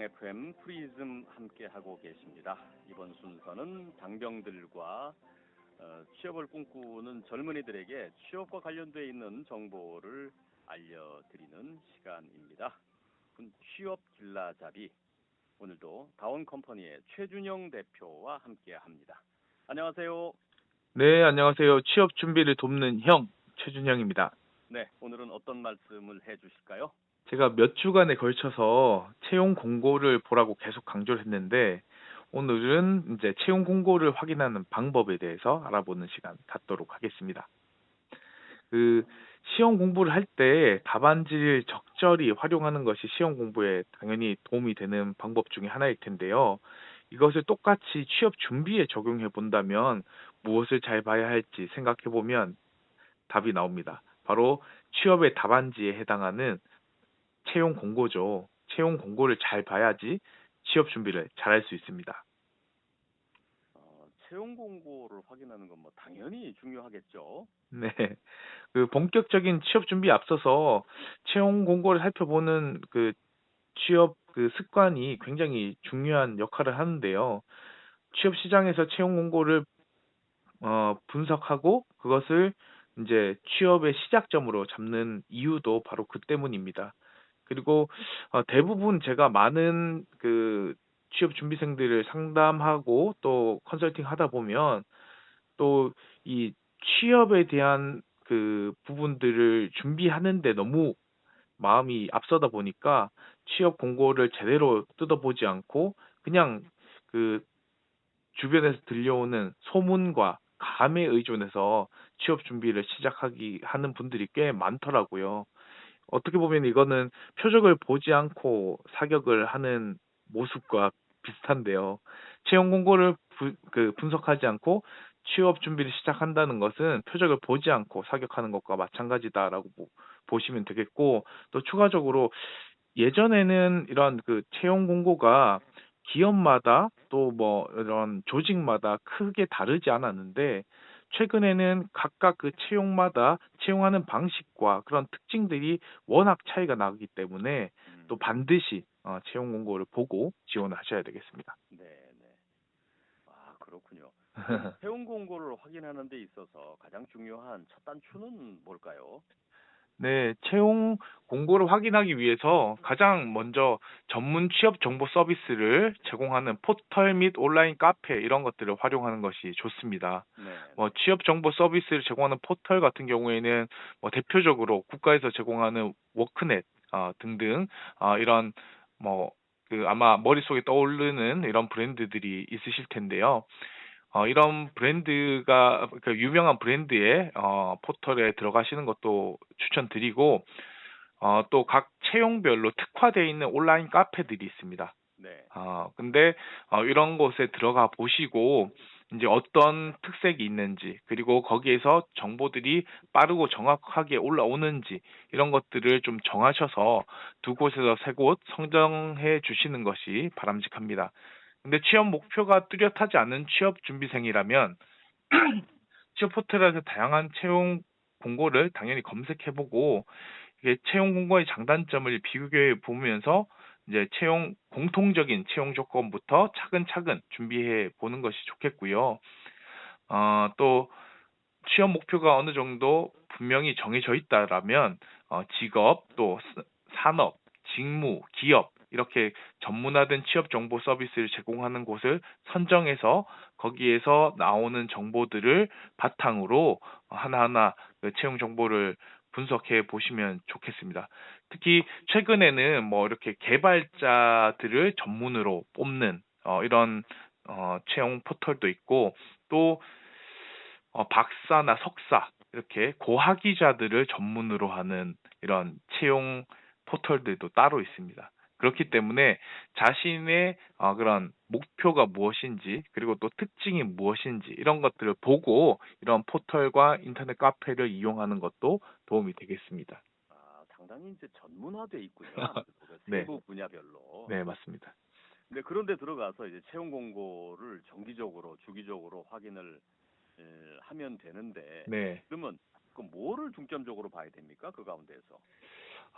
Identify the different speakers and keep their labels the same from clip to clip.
Speaker 1: FM 프리즘 함께 하고 계십니다. 이번 순서는 장병들과 취업을 꿈꾸는 젊은이들에게 취업과 관련돼 있는 정보를 알려드리는 시간입니다. 취업 길라잡이, 오늘도 다원컴퍼니의 최준영 대표와 함께합니다. 안녕하세요.
Speaker 2: 네, 안녕하세요. 취업 준비를 돕는 형, 최준형입니다.
Speaker 1: 네, 오늘은 어떤 말씀을 해주실까요?
Speaker 2: 제가 몇 주간에 걸쳐서 채용 공고를 보라고 계속 강조를 했는데, 오늘은 이제 채용 공고를 확인하는 방법에 대해서 알아보는 시간 갖도록 하겠습니다. 그, 시험 공부를 할 때 답안지를 적절히 활용하는 것이 시험 공부에 당연히 도움이 되는 방법 중에 하나일 텐데요. 이것을 똑같이 취업 준비에 적용해 본다면 무엇을 잘 봐야 할지 생각해 보면 답이 나옵니다. 바로 취업의 답안지에 해당하는 채용 공고죠. 채용 공고를 잘 봐야지 취업 준비를 잘 할 수 있습니다.
Speaker 1: 채용 공고를 확인하는 건 뭐 당연히 중요하겠죠.
Speaker 2: 네. 본격적인 취업 준비에 앞서서 채용 공고를 살펴보는 취업 습관이 굉장히 중요한 역할을 하는데요. 취업 시장에서 채용 공고를 분석하고 그것을 이제 취업의 시작점으로 잡는 이유도 바로 그 때문입니다. 그리고 대부분 제가 많은 취업 준비생들을 상담하고 또 컨설팅 하다 보면 또 이 취업에 대한 부분들을 준비하는데 너무 마음이 앞서다 보니까 취업 공고를 제대로 뜯어보지 않고 그냥 그 주변에서 들려오는 소문과 감에 의존해서 취업 준비를 시작하기 하는 분들이 꽤 많더라고요. 어떻게 보면 이거는 표적을 보지 않고 사격을 하는 모습과 비슷한데요. 채용 공고를 분석하지 않고 취업 준비를 시작한다는 것은 표적을 보지 않고 사격하는 것과 마찬가지다라고 보시면 되겠고, 또 추가적으로 예전에는 이런 채용 공고가 기업마다 또 뭐 이런 조직마다 크게 다르지 않았는데, 최근에는 각각 채용마다 채용하는 방식과 그런 특징들이 워낙 차이가 나기 때문에 또 반드시 채용 공고를 보고 지원을 하셔야 되겠습니다.
Speaker 1: 네, 네. 아, 그렇군요. 그럼 채용 공고를 확인하는 데 있어서 가장 중요한 첫 단추는 뭘까요?
Speaker 2: 네, 채용 공고를 확인하기 위해서 가장 먼저 전문 취업 정보 서비스를 제공하는 포털 및 온라인 카페 이런 것들을 활용하는 것이 좋습니다.
Speaker 1: 네,
Speaker 2: 뭐
Speaker 1: 네.
Speaker 2: 취업 정보 서비스를 제공하는 포털 같은 경우에는 뭐 대표적으로 국가에서 제공하는 워크넷 등등 이런 뭐 아마 머릿속에 떠오르는 이런 브랜드들이 있으실 텐데요. 이런 브랜드가 유명한 브랜드의 포털에 들어가시는 것도 추천드리고, 또 각 채용별로 특화되어 있는 온라인 카페들이 있습니다.
Speaker 1: 네.
Speaker 2: 근데 이런 곳에 들어가 보시고 이제 어떤 특색이 있는지, 그리고 거기에서 정보들이 빠르고 정확하게 올라오는지 이런 것들을 좀 정하셔서 두 곳에서 세 곳 선정해 주시는 것이 바람직합니다. 근데 취업 목표가 뚜렷하지 않은 취업 준비생이라면 취업 포털에서 다양한 채용 공고를 당연히 검색해보고, 이게 채용 공고의 장단점을 비교해 보면서 이제 공통적인 채용 조건부터 차근차근 준비해 보는 것이 좋겠고요. 또 취업 목표가 어느 정도 분명히 정해져 있다라면 직업, 또 산업, 직무, 기업 이렇게 전문화된 취업 정보 서비스를 제공하는 곳을 선정해서 거기에서 나오는 정보들을 바탕으로 하나하나 채용 정보를 분석해 보시면 좋겠습니다. 특히 최근에는 뭐 이렇게 개발자들을 전문으로 뽑는 이런 채용 포털도 있고, 또 박사나 석사 이렇게 고학위자들을 전문으로 하는 이런 채용 포털들도 따로 있습니다. 그렇기 때문에 자신의 그런 목표가 무엇인지, 그리고 또 특징이 무엇인지 이런 것들을 보고 이런 포털과 인터넷 카페를 이용하는 것도 도움이 되겠습니다.
Speaker 1: 아, 상당히 이제 전문화돼 있군요. 아무래도 그
Speaker 2: 네,
Speaker 1: 세부 분야별로.
Speaker 2: 네, 맞습니다.
Speaker 1: 근데 그런데 들어가서 이제 채용 공고를 정기적으로, 주기적으로 확인을 하면 되는데,
Speaker 2: 네.
Speaker 1: 그러면 그 뭐를 중점적으로 봐야 됩니까? 그 가운데에서.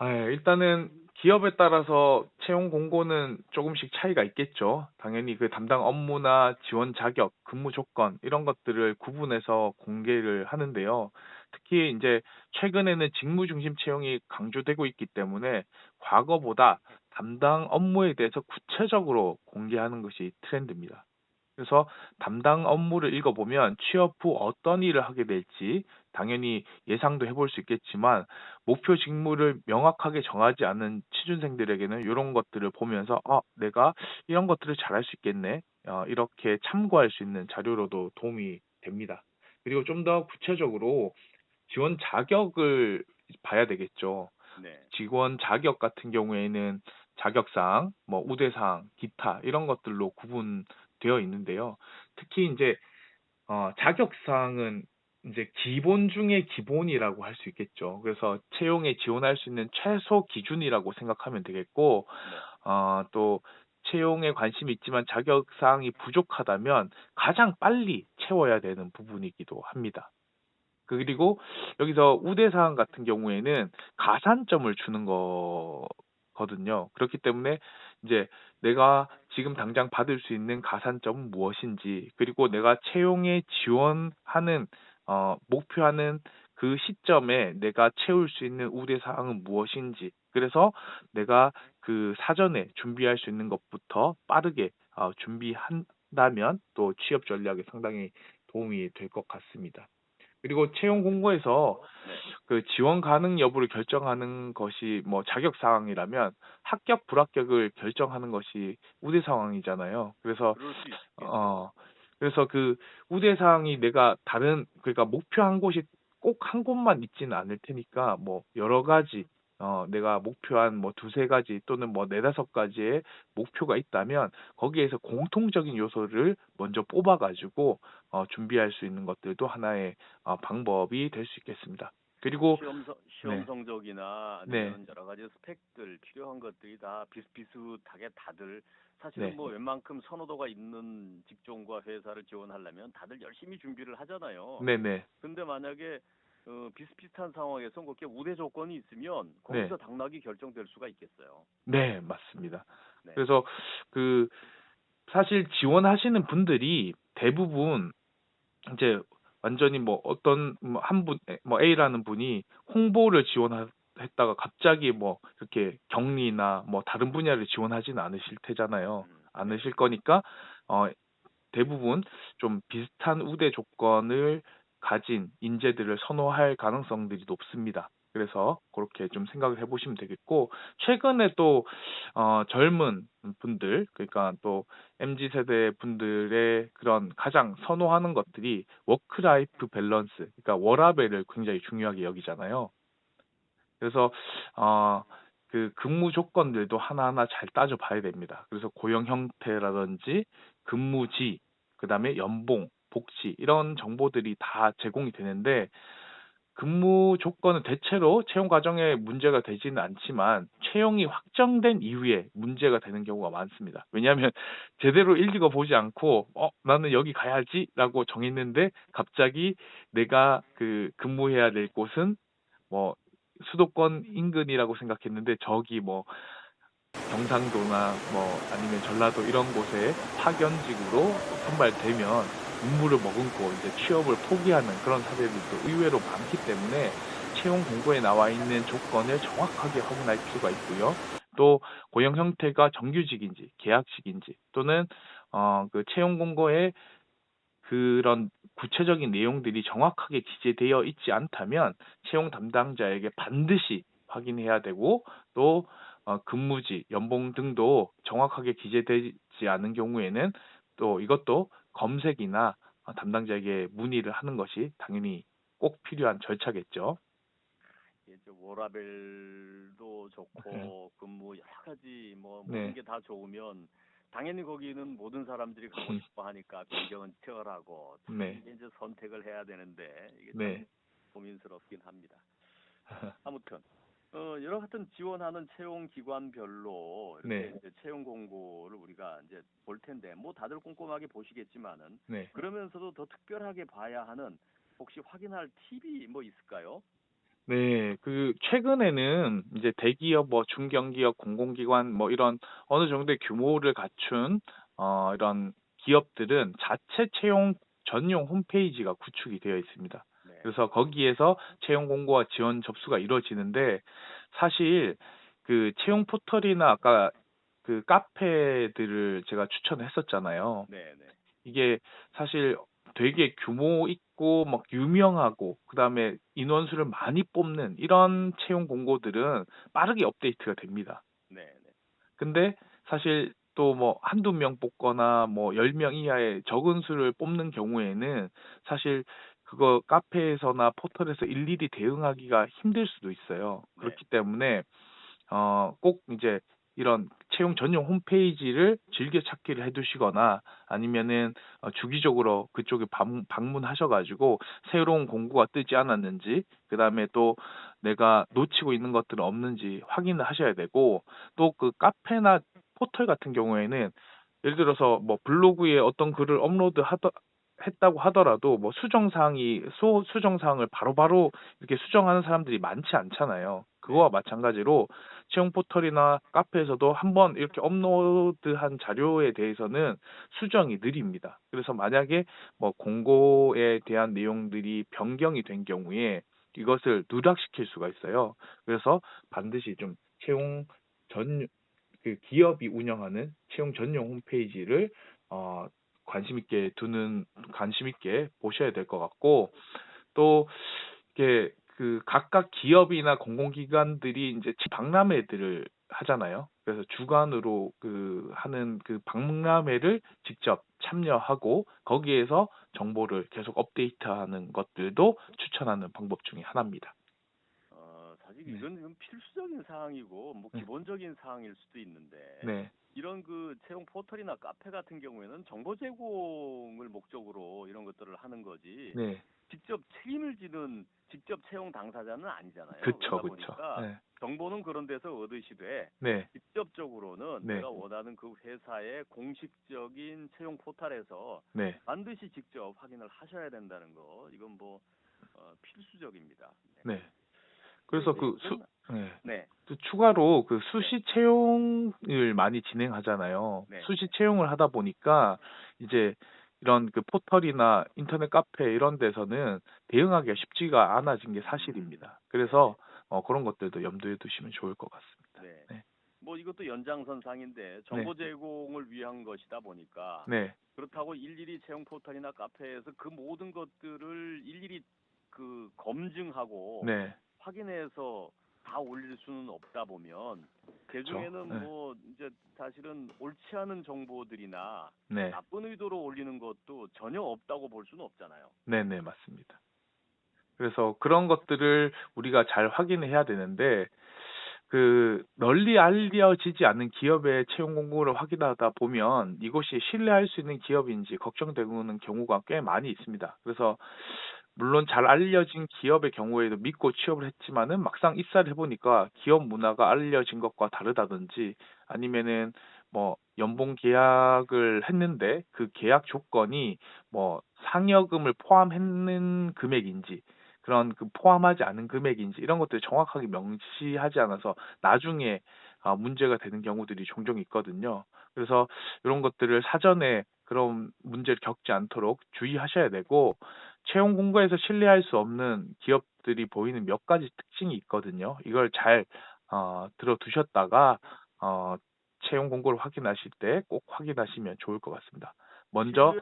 Speaker 2: 일단은 기업에 따라서 채용 공고는 조금씩 차이가 있겠죠. 당연히 그 담당 업무나 지원 자격, 근무 조건 이런 것들을 구분해서 공개를 하는데요. 특히 이제 최근에는 직무 중심 채용이 강조되고 있기 때문에 과거보다 담당 업무에 대해서 구체적으로 공개하는 것이 트렌드입니다. 그래서 담당 업무를 읽어보면 취업 후 어떤 일을 하게 될지 당연히 예상도 해볼 수 있겠지만 목표 직무를 명확하게 정하지 않은 취준생들에게는 이런 것들을 보면서 내가 이런 것들을 잘할 수 있겠네. 이렇게 참고할 수 있는 자료로도 도움이 됩니다. 그리고 좀 더 구체적으로 지원 자격을 봐야 되겠죠.
Speaker 1: 네.
Speaker 2: 직원 자격 같은 경우에는 자격사항, 뭐 우대사항, 기타 이런 것들로 구분되어 있는데요. 특히 이제 자격사항은 이제 기본 중에 기본이라고 할 수 있겠죠. 그래서 채용에 지원할 수 있는 최소 기준이라고 생각하면 되겠고,
Speaker 1: 네.
Speaker 2: 또 채용에 관심이 있지만 자격사항이 부족하다면 가장 빨리 채워야 되는 부분이기도 합니다. 그리고 여기서 우대사항 같은 경우에는 가산점을 주는 거거든요. 그렇기 때문에 이제 내가 지금 당장 받을 수 있는 가산점은 무엇인지, 그리고 내가 채용에 지원하는, 목표하는 그 시점에 내가 채울 수 있는 우대사항은 무엇인지, 그래서 내가 그 사전에 준비할 수 있는 것부터 빠르게 준비한다면 또 취업 전략에 상당히 도움이 될 것 같습니다. 그리고 채용 공고에서
Speaker 1: 네.
Speaker 2: 그 지원 가능 여부를 결정하는 것이 뭐 자격 사항이라면 합격 불합격을 결정하는 것이 우대 상황이잖아요. 그래서
Speaker 1: 그럴 수 있겠죠.
Speaker 2: 어 그래서 그 우대 사항이 내가 다른 그러니까 목표한 곳이 꼭 한 곳만 있지는 않을 테니까 뭐 여러 가지 내가 목표한 뭐 두세 가지 또는 뭐 네다섯 가지의 목표가 있다면 거기에서 공통적인 요소를 먼저 뽑아 가지고 준비할 수 있는 것들도 하나의 방법이 될 수 있겠습니다. 그리고
Speaker 1: 시험
Speaker 2: 네,
Speaker 1: 성적이나
Speaker 2: 네,
Speaker 1: 아니면 여러 가지 스펙들 필요한 것들이 다 비슷비슷하게 다들 사실은
Speaker 2: 네,
Speaker 1: 뭐 웬만큼 선호도가 있는 직종과 회사를 지원하려면 다들 열심히 준비를 하잖아요.
Speaker 2: 네, 네,
Speaker 1: 근데 만약에 비슷비슷한 상황에서 그렇게 우대 조건이 있으면
Speaker 2: 네,
Speaker 1: 거기서 당락이 결정될 수가 있겠어요.
Speaker 2: 네, 맞습니다.
Speaker 1: 네.
Speaker 2: 그래서 그 사실 지원하시는 분들이 대부분 이제 완전히 뭐 어떤 한 분, 뭐 A라는 분이 홍보를 지원했다가 갑자기 뭐 이렇게 격리나 뭐 다른 분야를 지원하지는 않으실 테잖아요.
Speaker 1: 네.
Speaker 2: 않으실 거니까 어, 대부분 좀 비슷한 우대 조건을 가진 인재들을 선호할 가능성들이 높습니다. 그래서 그렇게 좀 생각을 해보시면 되겠고, 최근에 또 젊은 분들, 그러니까 또 MZ 세대 분들의 그런 가장 선호하는 것들이 워크라이프 밸런스, 그러니까 워라밸을 굉장히 중요하게 여기잖아요. 그래서 어, 그 근무 조건들도 하나하나 잘 따져봐야 됩니다. 그래서 고용 형태라든지 근무지, 그다음에 연봉, 복지 이런 정보들이 다 제공이 되는데 근무 조건은 대체로 채용 과정에 문제가 되지는 않지만 채용이 확정된 이후에 문제가 되는 경우가 많습니다. 왜냐하면 제대로 읽어 보지 않고 나는 여기 가야지라고 정했는데 갑자기 내가 그 근무해야 될 곳은 뭐 수도권 인근이라고 생각했는데 저기 뭐 경상도나 뭐 아니면 전라도 이런 곳에 파견직으로 선발되면 임무를 머금고 이제 취업을 포기하는 그런 사례들도 의외로 많기 때문에 채용 공고에 나와 있는 조건을 정확하게 확인할 필요가 있고요. 또 고용 형태가 정규직인지 계약직인지 또는 그 채용 공고에 그런 구체적인 내용들이 정확하게 기재되어 있지 않다면 채용 담당자에게 반드시 확인해야 되고 또 근무지, 연봉 등도 정확하게 기재되지 않은 경우에는 또 이것도 검색이나 담당자에게 문의를 하는 것이 당연히 꼭 필요한 절차겠죠.
Speaker 1: 이제 워라밸도
Speaker 2: 네,
Speaker 1: 좋고 근무 여러 가지 뭐 모든
Speaker 2: 네,
Speaker 1: 게 다 좋으면 당연히 거기는 모든 사람들이 가고 싶어 하니까 비경은 치열하고 참
Speaker 2: 네,
Speaker 1: 이게 이제 선택을 해야 되는데 이게 참
Speaker 2: 네,
Speaker 1: 고민스럽긴 합니다. 아무튼 여러 같은 지원하는 채용 기관별로 이렇게
Speaker 2: 네,
Speaker 1: 이제 채용 공고를 우리가 이제 볼 텐데 뭐 다들 꼼꼼하게 보시겠지만은
Speaker 2: 네.
Speaker 1: 그러면서도 더 특별하게 봐야 하는 혹시 확인할 팁이 뭐 있을까요?
Speaker 2: 네. 최근에는 이제 대기업, 뭐 중견기업, 공공기관 뭐 이런 어느 정도의 규모를 갖춘 이런 기업들은 자체 채용 전용 홈페이지가 구축이 되어 있습니다.
Speaker 1: 네,
Speaker 2: 그래서 거기에서 채용 공고와 지원 접수가 이루어지는데, 사실 채용 포털이나 아까 카페들을 제가 추천했었잖아요.
Speaker 1: 네, 네,
Speaker 2: 이게 사실 되게 규모 있고 막 유명하고 그다음에 인원수를 많이 뽑는 이런 채용 공고들은 빠르게 업데이트가 됩니다.
Speaker 1: 네, 네,
Speaker 2: 근데 사실 또 뭐 한두 명 뽑거나 뭐 10명 이하의 적은 수를 뽑는 경우에는 사실 그거 카페에서나 포털에서 일일이 대응하기가 힘들 수도 있어요.
Speaker 1: 네.
Speaker 2: 그렇기 때문에 꼭 이제 이런 채용 전용 홈페이지를 즐겨 찾기를 해두시거나, 아니면은 주기적으로 그쪽에 방문하셔가지고 새로운 공고가 뜨지 않았는지, 그 다음에 또 내가 놓치고 있는 것들은 없는지 확인을 하셔야 되고, 또 카페나 포털 같은 경우에는 예를 들어서 뭐 블로그에 어떤 글을 했다고 하더라도 뭐 수정사항을 바로바로 이렇게 수정하는 사람들이 많지 않잖아요.
Speaker 1: 네.
Speaker 2: 그거와 마찬가지로 채용 포털이나 카페에서도 한번 이렇게 업로드한 자료에 대해서는 수정이 느립니다. 그래서 만약에 뭐 공고에 대한 내용들이 변경이 된 경우에 이것을 누락시킬 수가 있어요. 그래서 반드시 좀 채용 전 기업이 운영하는 채용 전용 홈페이지를 어, 관심 있게 보셔야 될 것 같고, 또 이게 각각 기업이나 공공기관들이 이제 박람회들을 하잖아요. 그래서 주관으로 하는 박람회를 직접 참여하고 거기에서 정보를 계속 업데이트하는 것들도 추천하는 방법 중에 하나입니다.
Speaker 1: 사실
Speaker 2: 네,
Speaker 1: 이건 필수적인 사항이고 뭐
Speaker 2: 네,
Speaker 1: 기본적인 사항일 수도 있는데
Speaker 2: 네,
Speaker 1: 이런 채용 포털이나 카페 같은 경우에는 정보 제공을 목적으로 이런 것들을 하는 거지
Speaker 2: 네,
Speaker 1: 직접 책임을 지는 직접 채용 당사자는 아니잖아요.
Speaker 2: 그쵸,
Speaker 1: 그러다
Speaker 2: 그쵸.
Speaker 1: 보니까
Speaker 2: 네,
Speaker 1: 정보는 그런 데서 얻으시되
Speaker 2: 네,
Speaker 1: 직접적으로는
Speaker 2: 네,
Speaker 1: 내가 원하는 그 회사의 공식적인 채용 포털에서
Speaker 2: 네,
Speaker 1: 반드시 직접 확인을 하셔야 된다는 거 이건 뭐 필수적입니다. 네.
Speaker 2: 네.
Speaker 1: 근데
Speaker 2: 그래서
Speaker 1: 이제 이건
Speaker 2: 네.
Speaker 1: 네,
Speaker 2: 추가로
Speaker 1: 네,
Speaker 2: 수시 채용을 많이 진행하잖아요.
Speaker 1: 네,
Speaker 2: 수시
Speaker 1: 네,
Speaker 2: 채용을 하다 보니까 이제 이런 포털이나 인터넷 카페 이런 데서는 대응하기가 쉽지가 않아진 게 사실입니다.
Speaker 1: 네, 네,
Speaker 2: 그래서 그런 것들도 염두에 두시면 좋을 것 같습니다.
Speaker 1: 네.
Speaker 2: 네,
Speaker 1: 뭐 이것도 연장선상인데
Speaker 2: 네,
Speaker 1: 정보 제공을 위한 것이다 보니까
Speaker 2: 네,
Speaker 1: 그렇다고 일일이 채용 포털이나 카페에서 그 모든 것들을 일일이 검증하고
Speaker 2: 네,
Speaker 1: 확인해서 다 올릴 수는 없다 보면 그
Speaker 2: 그렇죠.
Speaker 1: 중에는
Speaker 2: 네,
Speaker 1: 뭐 이제 사실은 옳지 않은 정보들이나
Speaker 2: 네,
Speaker 1: 나쁜 의도로 올리는 것도 전혀 없다고 볼 수는 없잖아요.
Speaker 2: 네, 네, 맞습니다. 그래서 그런 것들을 우리가 잘 확인해야 되는데, 널리 알려지지 않는 기업의 채용 공고를 확인하다 보면 이것이 신뢰할 수 있는 기업인지 걱정되는 경우가 꽤 많이 있습니다. 그래서 물론 잘 알려진 기업의 경우에도 믿고 취업을 했지만은 막상 입사를 해보니까 기업 문화가 알려진 것과 다르다든지, 아니면은 뭐 연봉 계약을 했는데 그 계약 조건이 뭐 상여금을 포함했는 금액인지, 그런 포함하지 않은 금액인지 이런 것들이 정확하게 명시하지 않아서 나중에 문제가 되는 경우들이 종종 있거든요. 그래서 이런 것들을 사전에 그런 문제를 겪지 않도록 주의하셔야 되고, 채용 공고에서 신뢰할 수 없는 기업들이 보이는 몇 가지 특징이 있거든요. 이걸 잘 들어두셨다가 어, 채용 공고를 확인하실 때 꼭 확인하시면 좋을 것 같습니다. 먼저,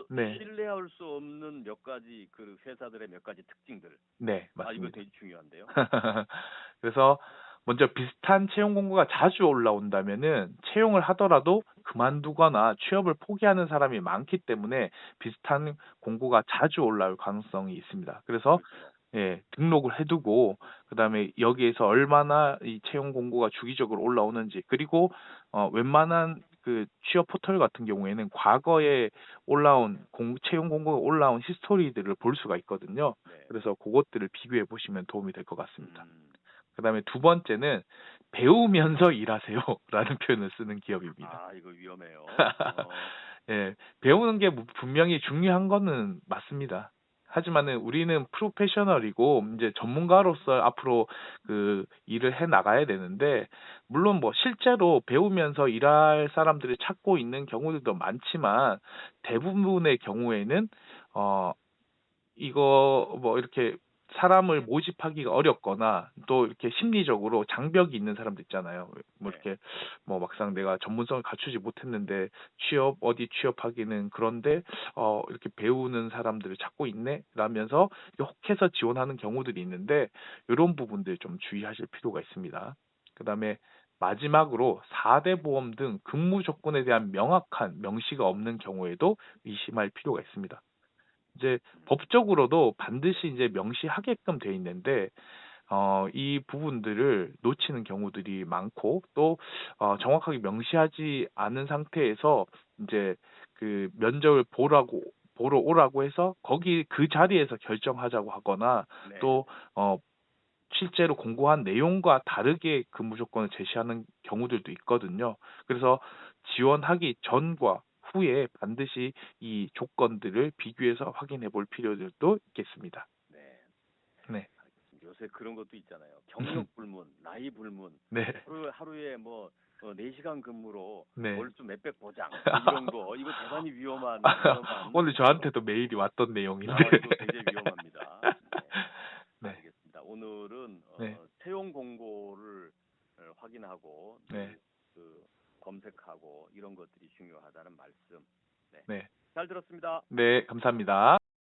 Speaker 2: 네,
Speaker 1: 신뢰할 수 없는 몇 가지 그 회사들의 몇 가지 특징들.
Speaker 2: 네,
Speaker 1: 아, 이거
Speaker 2: 맞습니다.
Speaker 1: 되게 중요한데요.
Speaker 2: 그래서 먼저 비슷한 채용 공고가 자주 올라온다면은 채용을 하더라도 그만두거나 취업을 포기하는 사람이 많기 때문에 비슷한 공고가 자주 올라올 가능성이 있습니다. 그래서
Speaker 1: 그렇죠.
Speaker 2: 예, 등록을 해두고, 그다음에 여기에서 얼마나 이 채용 공고가 주기적으로 올라오는지, 그리고 웬만한 취업 포털 같은 경우에는 과거에 채용 공고가 올라온 히스토리들을 볼 수가 있거든요.
Speaker 1: 네, 네.
Speaker 2: 그래서 그것들을 비교해 보시면 도움이 될 것 같습니다.
Speaker 1: 음.
Speaker 2: 그다음에 두 번째는 배우면서 일하세요라는 표현을 쓰는 기업입니다.
Speaker 1: 아, 이거 위험해요.
Speaker 2: 예, 배우는 게 분명히 중요한 거는 맞습니다. 하지만은 우리는 프로페셔널이고 이제 전문가로서 앞으로 그 일을 해 나가야 되는데, 물론 뭐 실제로 배우면서 일할 사람들을 찾고 있는 경우들도 많지만 대부분의 경우에는 어 이거 뭐 이렇게 사람을 모집하기가 어렵거나 또 이렇게 심리적으로 장벽이 있는 사람들 있잖아요. 뭐
Speaker 1: 네.
Speaker 2: 이렇게 뭐 막상 내가 전문성을 갖추지 못했는데 어디 취업하기는 그런데 이렇게 배우는 사람들을 찾고 있네 라면서 혹해서 지원하는 경우들이 있는데, 이런 부분들 좀 주의하실 필요가 있습니다. 그다음에 마지막으로 4대 보험 등 근무 조건에 대한 명확한 명시가 없는 경우에도 의심할 필요가 있습니다. 이제 법적으로도 반드시 이제 명시하게끔 돼 있는데 이 부분들을 놓치는 경우들이 많고, 또 정확하게 명시하지 않은 상태에서 이제 그 면접을 보러 오라고 해서 거기 그 자리에서 결정하자고 하거나,
Speaker 1: 네.
Speaker 2: 또 실제로 공고한 내용과 다르게 근무 조건을 제시하는 경우들도 있거든요. 그래서 지원하기 전과 후에 반드시 이 조건들을 비교해서 확인해 볼 필요들도 있겠습니다.
Speaker 1: 네.
Speaker 2: 네.
Speaker 1: 알겠습니다. 요새 그런 것도 있잖아요. 경력 불문, 나이 불문,
Speaker 2: 네.
Speaker 1: 하루에 뭐 4시간 근무로
Speaker 2: 네.
Speaker 1: 월수 몇백 보장 뭐 이런 거 이거 대단히 위험한
Speaker 2: 오늘 저한테도 메일이 왔던 내용인데.
Speaker 1: 이거 굉장히 위험합니다. 네.
Speaker 2: 네.
Speaker 1: 알겠습니다. 오늘은
Speaker 2: 네.
Speaker 1: 채용 공고를 확인하고
Speaker 2: 네.
Speaker 1: 그 검색하고 이런 것들이 중요하다는 말씀. 네.
Speaker 2: 네.
Speaker 1: 잘 들었습니다.
Speaker 2: 네, 감사합니다.